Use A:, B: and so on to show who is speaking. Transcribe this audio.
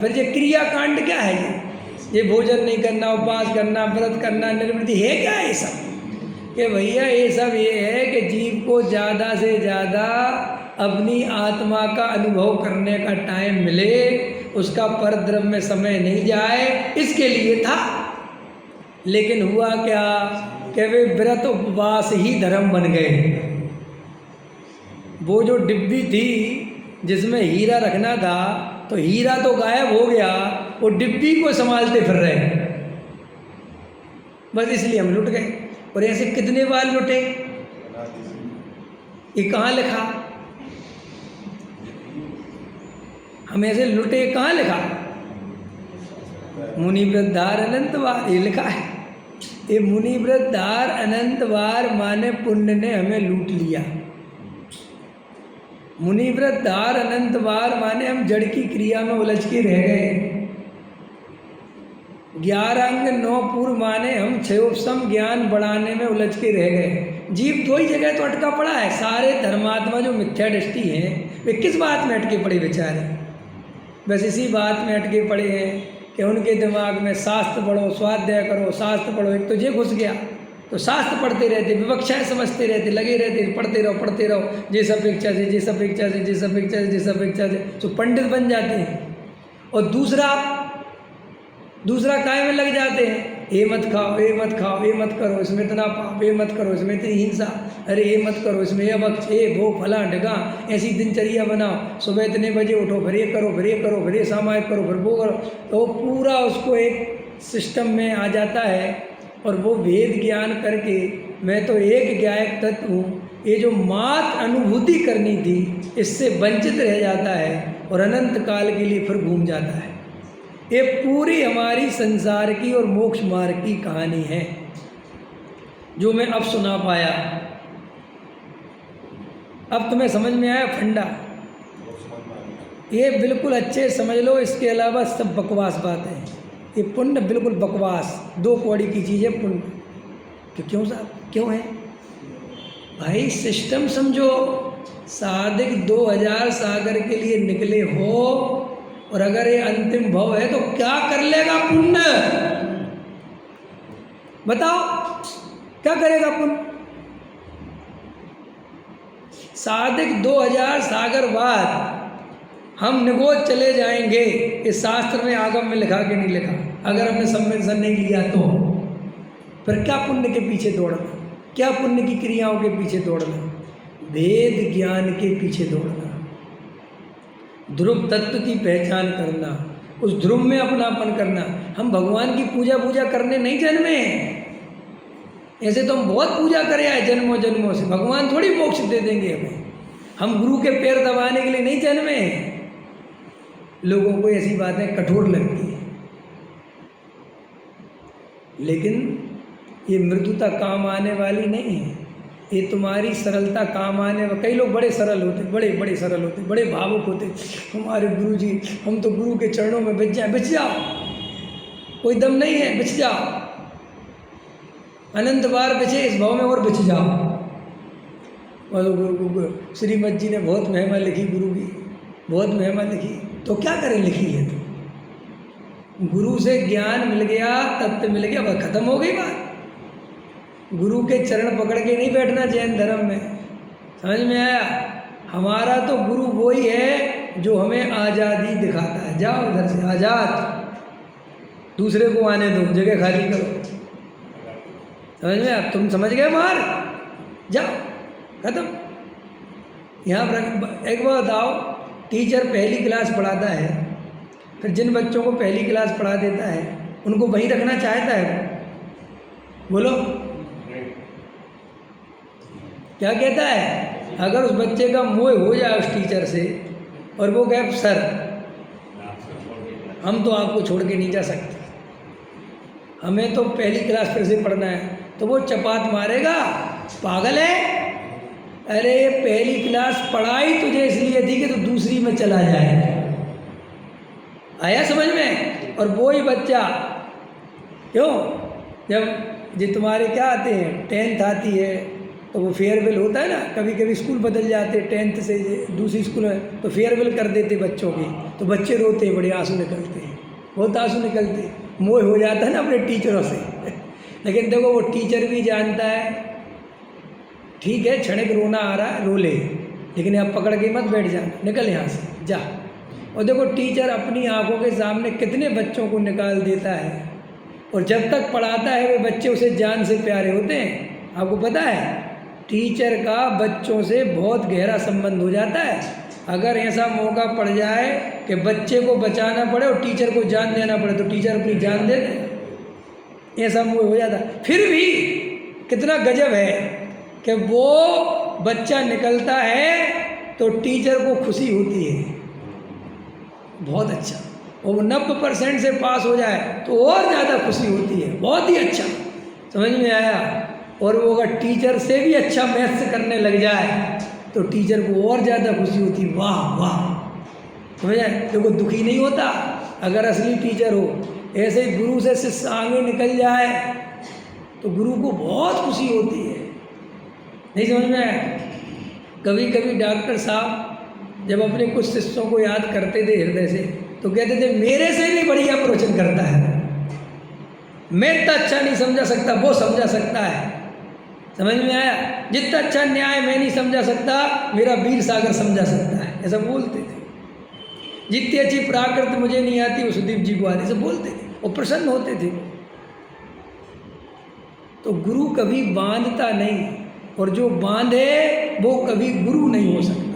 A: फिर ये क्रियाकांड क्या है? ये भोजन नहीं करना, उपवास करना, व्रत करना, निर्वृत्ति है क्या ये सब? कि भैया ये सब ये है कि जीव को ज़्यादा से ज़्यादा अपनी आत्मा का अनुभव करने का टाइम मिले, उसका परद्रव्य में समय नहीं जाए, इसके लिए था। लेकिन हुआ क्या कि वे व्रत उपवास ही धर्म बन गए। वो जो डिब्बी थी जिसमें हीरा रखना था, तो हीरा तो गायब हो गया, वो डिब्बी को संभालते फिर रहे। बस इसलिए हम लुट गए। और ऐसे कितने बार लुटे? ये कहाँ लिखा? हम ऐसे लुटे कहाँ लिखा? मुनिव्रत धार अनंत बार, ये लिखा है। ये मुनिव्रत धार अनंत बार माने पुण्य ने हमें लूट लिया। मुनिव्रत धार अनंत बार माने हम जड़ की क्रिया में उलझ के रह गए। 11 अंग 9 पूर्व माने हम क्षयोपम ज्ञान बढ़ाने में उलझ के रह गए। जीव दो ही जगह तो अटका पड़ा है। सारे धर्मात्मा जो मिथ्या दृष्टि हैं, वे किस बात में अटके पड़े बेचारे? बस इसी बात में अटके पड़े हैं कि उनके दिमाग में शास्त्र पढ़ो, स्वाध्याय करो, शास्त्र पढ़ो। एक तो ये घुस गया, तो शास्त्र पढ़ते रहते, विवक्षाएं समझते रहते, लगे रहते, पढ़ते रहो, जिस अपेक्षा से, जिस अपेक्षा से, जिस अपेक्षा से, जिस अपेक्षा से, तो पंडित बन जाते हैं। और दूसरा काय में लग जाते हैं, ये मत खाओ, ये मत खाओ, ये मत करो, इसमें इतना पाप, ये मत करो, इसमें इतनी हिंसा, अरे ये मत करो, इसमें ये वक्त, ये वो फला ढगा, ऐसी दिनचर्या बनाओ, सुबह इतने बजे उठो, फिर ये करो, फिर ये करो, फिर ये सामायिक करो, फिर वो करो। तो पूरा उसको एक सिस्टम में आ जाता है। और वो वेद ज्ञान करके मैं तो एक ज्ञायक तत्व हूँ, ये जो मात अनुभूति करनी थी, इससे वंचित रह जाता है और अनंत काल के लिए फिर घूम जाता है। ये पूरी हमारी संसार की और मोक्ष मार्ग की कहानी है, जो मैं अब सुना पाया। अब तुम्हें समझ में आया फंडा? ये बिल्कुल अच्छे समझ लो, इसके अलावा सब बकवास बात है। ये पुण्य बिल्कुल बकवास, 2 कौड़ी की चीज़ है पुण्य। क्यों साहब, क्यों है भाई? सिस्टम समझो। सादिक 2000 सागर के लिए निकले हो, और अगर ये अंतिम भव है तो क्या कर लेगा पुण्य? बताओ, क्या करेगा पुण्य? सादिक 2000 सागर बाद हम निगोद चले जाएंगे। इस शास्त्र में, आगम में लिखा कि नहीं लिखा? अगर हमने संवेदन नहीं लिया तो फिर क्या पुण्य के पीछे दौड़ना? क्या पुण्य की क्रियाओं के पीछे दौड़ना? वेद ज्ञान के पीछे दौड़ना, ध्रुव तत्व की पहचान करना, उस ध्रुव में अपनापन करना। हम भगवान की पूजा करने नहीं जन्मे हैं। ऐसे तो हम बहुत पूजा करे आए जन्मों जन्मों से, भगवान थोड़ी मोक्ष दे देंगे हमें। हम गुरु के पैर दबाने के लिए नहीं जन्मे हैं। लोगों को ऐसी बातें कठोर लगती हैं, लेकिन ये मृदुता काम आने वाली नहीं है। ये तुम्हारी सरलता काम आने वाली। कई लोग बड़े सरल होते, बड़े सरल होते, बड़े भावुक होते। हमारे गुरु जी, हम तो गुरु के चरणों में बिछ जाओ, कोई दम नहीं है, बिछ जाओ, अनंत बार बिछे, इस भाव में और बिछ जाओ। और श्रीमद जी ने बहुत महिमा लिखी गुरु की, बहुत महिमा लिखी। तो क्या करें, लिखी है तो गुरु से ज्ञान मिल गया, तत्व मिल गया, बस खत्म हो गई बात। गुरु के चरण पकड़ के नहीं बैठना जैन धर्म में। समझ में आया? हमारा तो गुरु वही है जो हमें आज़ादी दिखाता है। जाओ इधर से, आज़ाद, दूसरे को आने दो, जगह खाली करो। समझ में आया? तुम समझ गए? बाहर जाओ, खत्म। यहाँ पर एक बात बताओ, टीचर पहली क्लास पढ़ाता है, फिर जिन बच्चों को पहली क्लास पढ़ा देता है उनको वहीं रखना चाहता है? बोलो, क्या कहता है? अगर उस बच्चे का मोह हो जाए उस टीचर से और वो कहे सर हम तो आपको छोड़ के नहीं जा सकते, हमें तो पहली क्लास फिर से पढ़ना है, तो वो चपात मारेगा, पागल है? अरे पहली क्लास पढ़ाई तुझे इसलिए थी कि तू दूसरी में चला जाए। आया समझ में? और वो ही बच्चा, क्यों, जब ये तुम्हारे क्या आते हैं, 10th आती है, तो वो फेयरवेल होता है ना, कभी कभी स्कूल बदल जाते 10th से दूसरी स्कूल में, तो फेयरवेल कर देते बच्चों की, तो बच्चे रोते हैं, बड़े आंसू निकलते हैं, बहुत आंसू निकलते, मोह हो जाता है ना अपने टीचरों से। लेकिन देखो वो टीचर भी जानता है, ठीक है क्षणिक रोना आ रहा है, रो ले, लेकिन आप पकड़ के मत बैठ जाना, निकल यहाँ से जा। और देखो टीचर अपनी आंखों के सामने कितने बच्चों को निकाल देता है, और जब तक पढ़ाता है वे बच्चे उसे जान से प्यारे होते हैं। आपको पता है टीचर का बच्चों से बहुत गहरा संबंध हो जाता है। अगर ऐसा मौका पड़ जाए कि बच्चे को बचाना पड़े और टीचर को जान देना पड़े, तो टीचर अपनी जान दे दे, ऐसा मोह हो जाता है। फिर भी कितना गजब है कि वो बच्चा निकलता है तो टीचर को खुशी होती है, बहुत अच्छा। और वो 90% से पास हो जाए तो और ज़्यादा खुशी होती है, बहुत ही अच्छा, समझ में आया। और वो अगर टीचर से भी अच्छा मैथ्स करने लग जाए तो टीचर को और ज़्यादा खुशी होती, वाह वाह, समझ आए। देखो दुखी नहीं होता अगर असली टीचर हो। ऐसे ही गुरु से शिष्य आगे निकल जाए तो गुरु को बहुत खुशी होती है, नहीं समझ में आया। कभी कभी डॉक्टर साहब जब अपने कुछ शिष्यों को याद करते थे हृदय से, तो कहते थे मेरे से भी बढ़िया प्रवचन करता है, मैं इतना अच्छा नहीं समझा सकता, वो समझा सकता है, समझ में आया। जितना अच्छा न्याय मैं नहीं समझा सकता, मेरा वीर सागर समझा सकता है, ऐसा बोलते थे। जितनी अच्छी प्राकृत मुझे नहीं आती वो सुदीप जी को आती, ऐसे बोलते थे और प्रसन्न होते थे। तो गुरु कभी बांधता नहीं, और जो बांधे वो कभी गुरु नहीं हो सकता।